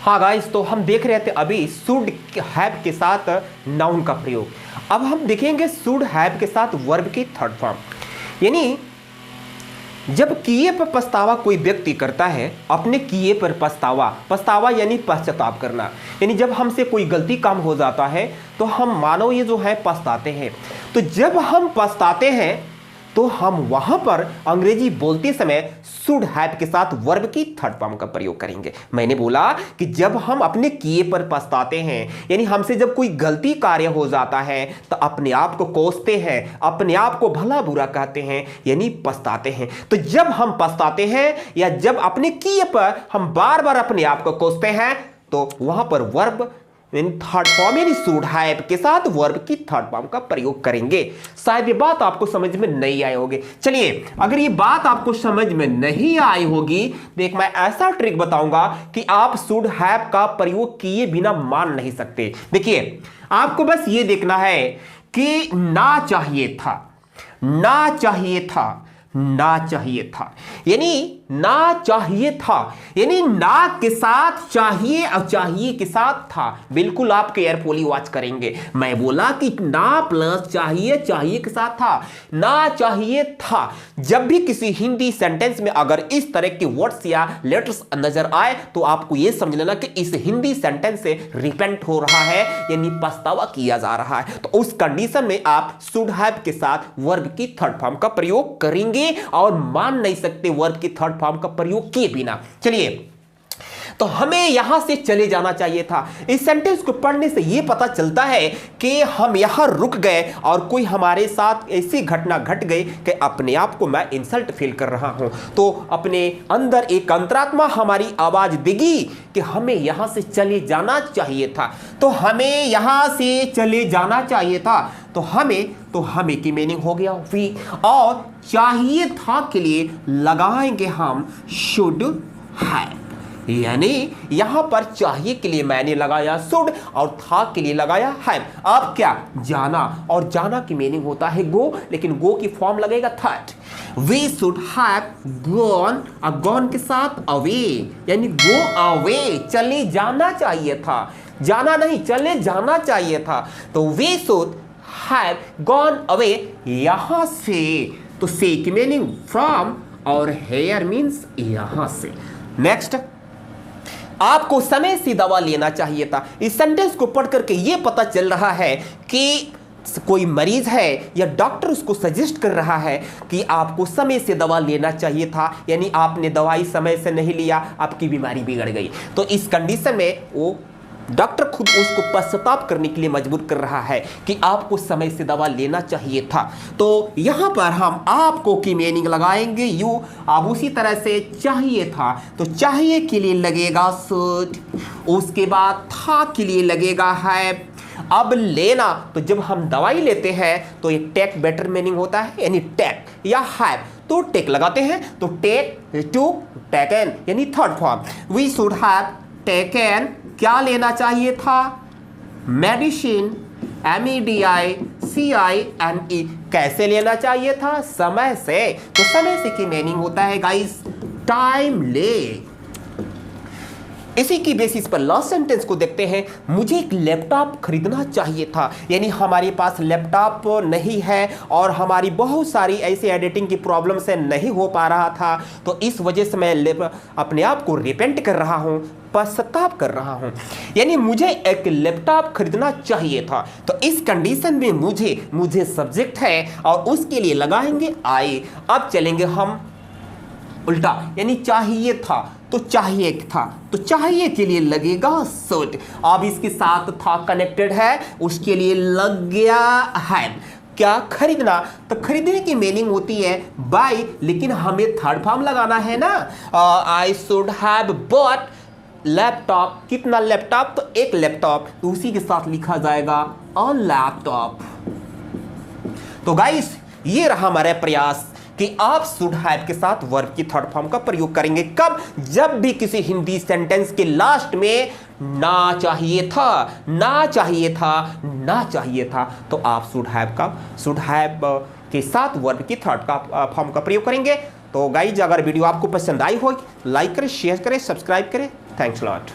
हाँ गाइस, तो हम देख रहे थे अभी शुड हैव के साथ नाउन का प्रयोग। अब हम देखेंगे शुड हैव के साथ वर्ब की थर्ड फॉर्म। यानी जब किए पर पछतावा कोई व्यक्ति करता है, अपने किए पर पछतावा यानी पश्चाताप करना। यानी जब हमसे कोई गलती काम हो जाता है तो हम मानो ये जो है पछताते हैं। तो जब हम पछताते हैं तो हम वहां पर अंग्रेजी बोलते समय शुड हैव के साथ वर्ब की थर्ड फॉर्म का प्रयोग करेंगे। मैंने बोला कि जब हम अपने किए पर पछताते हैं, यानी हमसे जब कोई गलती कार्य हो जाता है तो अपने आप को कोसते हैं, अपने आप को भला बुरा कहते हैं, यानी पछताते हैं। तो जब हम पछताते हैं या जब अपने किए पर हम बार बार अपने आप को कोसते हैं तो वहां पर वर्ब थर्ड फॉर्म यानी शुड हैव के साथ वर्ब की थर्ड फॉर्म का प्रयोग करेंगे। शायद ये बात आपको समझ में नहीं आई होगी। चलिए, अगर ये बात आपको समझ में नहीं आई होगी तो एक मैं ऐसा ट्रिक बताऊंगा कि आप शुड हैव का प्रयोग किए बिना मान नहीं सकते। देखिए, आपको बस ये देखना है कि ना चाहिए था, ना चाहिए था, ना चाहिए था, यानी ना चाहिए था, यानी ना के साथ चाहिए और चाहिए के साथ था। बिल्कुल आप केयरफुली वॉच करेंगे। मैं बोला कि ना प्लस चाहिए, चाहिए के साथ था, ना चाहिए था। जब भी किसी हिंदी सेंटेंस में अगर इस तरह के वर्ड्स या लेटर्स नजर आए तो आपको यह समझ लेना कि इस हिंदी सेंटेंस से रिपेंट हो रहा है, यानी पछतावा किया जा रहा है। तो उस कंडीशन में आप शुड हैव के साथ वर्ब की थर्ड फॉर्म का प्रयोग करेंगे और मान नहीं सकते वर्ब की थर्ड फॉर्म का प्रयोग किए बिना। चलिए, तो हमें यहां से चले जाना चाहिए था। इस सेंटेंस को पढ़ने से यह पता चलता है कि हम यहां रुक गए और कोई हमारे साथ ऐसी घटना घट गई कि अपने आप को मैं इंसल्ट फील कर रहा हूं। तो अपने अंदर एक अंतरात्मा हमारी आवाज देगी कि हमें यहां से चले जाना चाहिए था। तो हमें यहां से चले जाना चाहिए था। तो हमें की मीनिंग हो गया वी, और चाहिए था के लिए लगाएंगे हम शुड हैव। यानी यहां पर चाहिए के लिए मैंने लगाया शुड और था के लिए लगाया हैव। अब क्या, जाना, और जाना की मीनिंग होता है गो, लेकिन गो की फॉर्म लगेगा third. We should have gone, और गॉन के साथ अवे, यानी गो अवे, चले जाना चाहिए था। जाना नहीं, चले जाना चाहिए था। तो we should have gone away, यहां से। तो से की मीनिंग फ्रॉम और हेयर मीन्स यहां से। नेक्स्ट, आपको समय से दवा लेना चाहिए था। इस सेंटेंस को पढ़ करके यह पता चल रहा है कि कोई मरीज है या डॉक्टर उसको सजेस्ट कर रहा है कि आपको समय से दवा लेना चाहिए था, यानी आपने दवाई समय से नहीं लिया, आपकी बीमारी बिगड़ गई। तो इस कंडीशन में वो डॉक्टर खुद उसको पश्चाताप करने के लिए मजबूर कर रहा है कि आपको समय से दवा लेना चाहिए था। तो यहां पर हम आपको की मीनिंग लगाएंगे यू। अब उसी तरह से चाहिए था, तो चाहिए के लिए लगेगा शुड, उसके बाद था के लिए लगेगा हैव। अब लेना, तो जब हम दवाई लेते हैं तो ये टेक बेटर मीनिंग होता है, यानी टेक या हैव, तो टेक लगाते हैं। तो टेक टू टेकन, यानी third form. We should have taken, क्या लेना चाहिए था, मेडिसिन, MEDICINE, कैसे लेना चाहिए था, समय से। तो समय से की मीनिंग होता है गाइस टाइम ले। इसी की बेसिस पर लास्ट सेंटेंस को देखते हैं। मुझे एक लैपटॉप खरीदना चाहिए था, यानी हमारे पास लैपटॉप नहीं है और हमारी बहुत सारी ऐसी एडिटिंग की प्रॉब्लम से नहीं हो पा रहा था। तो इस वजह से मैं अपने आप को रिपेंट कर रहा हूं, पश्चाताप कर रहा हूं, यानी मुझे एक लैपटॉप खरीदना चाहिए था। तो इस कंडीशन में मुझे सब्जेक्ट है और उसके लिए लगाएंगे आई। अब चलेंगे हम उल्टा, यानी चाहिए था, तो चाहिए था, तो चाहिए के लिए लगेगा शुड। अब इसके साथ था कनेक्टेड है, उसके लिए लग गया हैव। क्या, खरीदना, तो खरीदने की मीनिंग होती है बाय, लेकिन हमें थर्ड फॉर्म लगाना है ना। I should have bought laptop. कितना लैपटॉप, तो एक लैपटॉप, तो उसी के साथ लिखा जाएगा अ लैपटॉप। तो गाइस, ये रहा हमारा प्रयास कि आप शुड हैव के साथ वर्ब की थर्ड फॉर्म का प्रयोग करेंगे। कब, जब भी किसी हिंदी सेंटेंस के लास्ट में ना चाहिए था, ना चाहिए था, ना चाहिए था, तो आप शुड हैव के साथ वर्ब की थर्ड का फॉर्म का प्रयोग करेंगे। तो गाइज, अगर वीडियो आपको पसंद आई हो, लाइक करें, शेयर करें, सब्सक्राइब करें। Thanks lot.